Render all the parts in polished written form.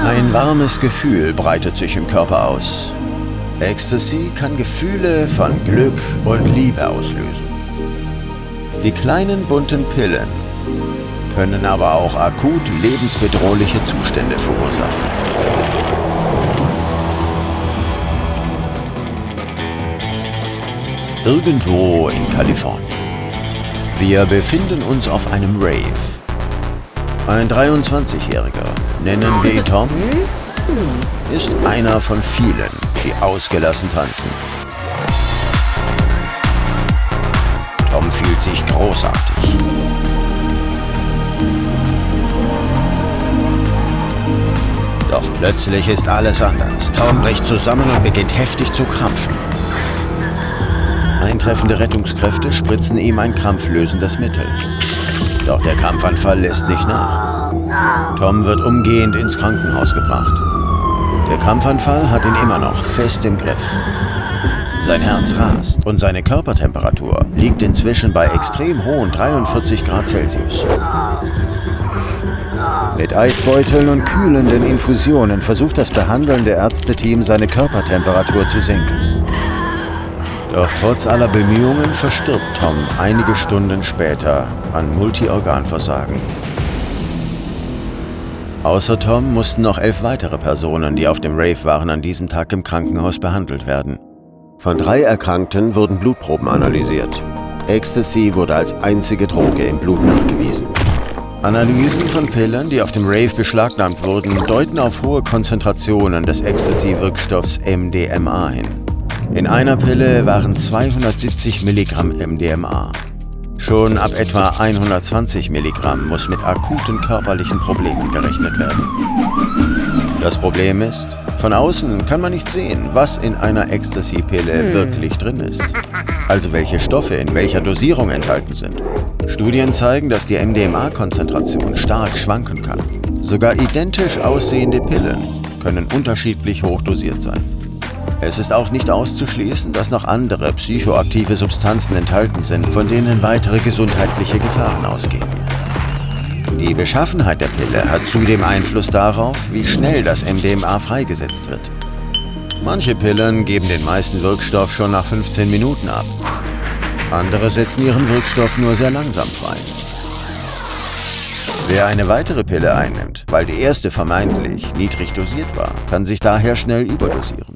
Ein warmes Gefühl breitet sich im Körper aus. Ecstasy kann Gefühle von Glück und Liebe auslösen. Die kleinen bunten Pillen können aber auch akut lebensbedrohliche Zustände verursachen. Irgendwo in Kalifornien. Wir befinden uns auf einem Rave. Ein 23-Jähriger, nennen wir ihn Tom, ist einer von vielen, die ausgelassen tanzen. Tom fühlt sich großartig. Doch plötzlich ist alles anders. Tom bricht zusammen und beginnt heftig zu krampfen. Eintreffende Rettungskräfte spritzen ihm ein krampflösendes Mittel. Doch der Krampfanfall lässt nicht nach. Tom wird umgehend ins Krankenhaus gebracht. Der Krampfanfall hat ihn immer noch fest im Griff. Sein Herz rast und seine Körpertemperatur liegt inzwischen bei extrem hohen 43 Grad Celsius. Mit Eisbeuteln und kühlenden Infusionen versucht das behandelnde Ärzteteam, seine Körpertemperatur zu senken. Doch trotz aller Bemühungen verstirbt Tom einige Stunden später an Multiorganversagen. Außer Tom mussten noch 11 weitere Personen, die auf dem Rave waren, an diesem Tag im Krankenhaus behandelt werden. Von 3 Erkrankten wurden Blutproben analysiert. Ecstasy wurde als einzige Droge im Blut nachgewiesen. Analysen von Pillen, die auf dem Rave beschlagnahmt wurden, deuten auf hohe Konzentrationen des Ecstasy-Wirkstoffs MDMA hin. In einer Pille waren 270 Milligramm MDMA. Schon ab etwa 120 Milligramm muss mit akuten körperlichen Problemen gerechnet werden. Das Problem ist, von außen kann man nicht sehen, was in einer Ecstasy-Pille wirklich drin ist. Also welche Stoffe in welcher Dosierung enthalten sind. Studien zeigen, dass die MDMA-Konzentration stark schwanken kann. Sogar identisch aussehende Pillen können unterschiedlich hoch dosiert sein. Es ist auch nicht auszuschließen, dass noch andere psychoaktive Substanzen enthalten sind, von denen weitere gesundheitliche Gefahren ausgehen. Die Beschaffenheit der Pille hat zudem Einfluss darauf, wie schnell das MDMA freigesetzt wird. Manche Pillen geben den meisten Wirkstoff schon nach 15 Minuten ab. Andere setzen ihren Wirkstoff nur sehr langsam frei. Wer eine weitere Pille einnimmt, weil die erste vermeintlich niedrig dosiert war, kann sich daher schnell überdosieren.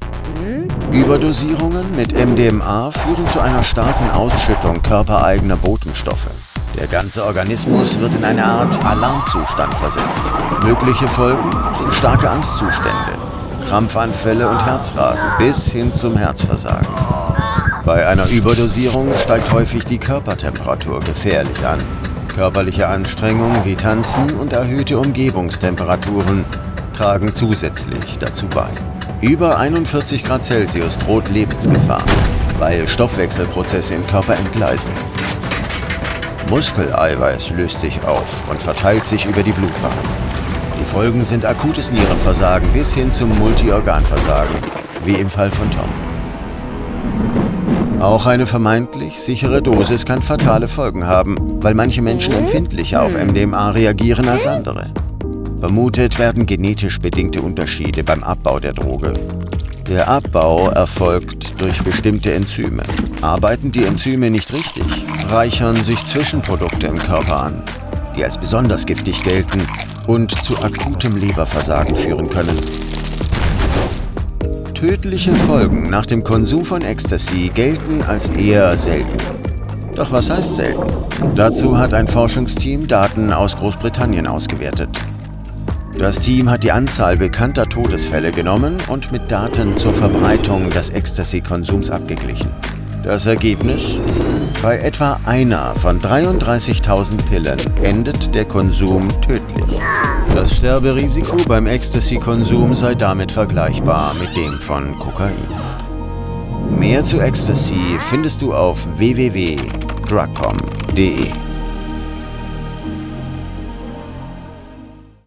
Überdosierungen mit MDMA führen zu einer starken Ausschüttung körpereigener Botenstoffe. Der ganze Organismus wird in eine Art Alarmzustand versetzt. Mögliche Folgen sind starke Angstzustände, Krampfanfälle und Herzrasen bis hin zum Herzversagen. Bei einer Überdosierung steigt häufig die Körpertemperatur gefährlich an. Körperliche Anstrengungen wie Tanzen und erhöhte Umgebungstemperaturen tragen zusätzlich dazu bei. Über 41 Grad Celsius droht Lebensgefahr, weil Stoffwechselprozesse im Körper entgleisen. Muskeleiweiß löst sich auf und verteilt sich über die Blutbahn. Die Folgen sind akutes Nierenversagen bis hin zum Multiorganversagen, wie im Fall von Tom. Auch eine vermeintlich sichere Dosis kann fatale Folgen haben, weil manche Menschen empfindlicher auf MDMA reagieren als andere. Vermutet werden genetisch bedingte Unterschiede beim Abbau der Droge. Der Abbau erfolgt durch bestimmte Enzyme. Arbeiten die Enzyme nicht richtig, reichern sich Zwischenprodukte im Körper an, die als besonders giftig gelten und zu akutem Leberversagen führen können. Tödliche Folgen nach dem Konsum von Ecstasy gelten als eher selten. Doch was heißt selten? Dazu hat ein Forschungsteam Daten aus Großbritannien ausgewertet. Das Team hat die Anzahl bekannter Todesfälle genommen und mit Daten zur Verbreitung des Ecstasy-Konsums abgeglichen. Das Ergebnis? Bei etwa einer von 33.000 Pillen endet der Konsum tödlich. Das Sterberisiko beim Ecstasy-Konsum sei damit vergleichbar mit dem von Kokain. Mehr zu Ecstasy findest du auf www.drugcom.de.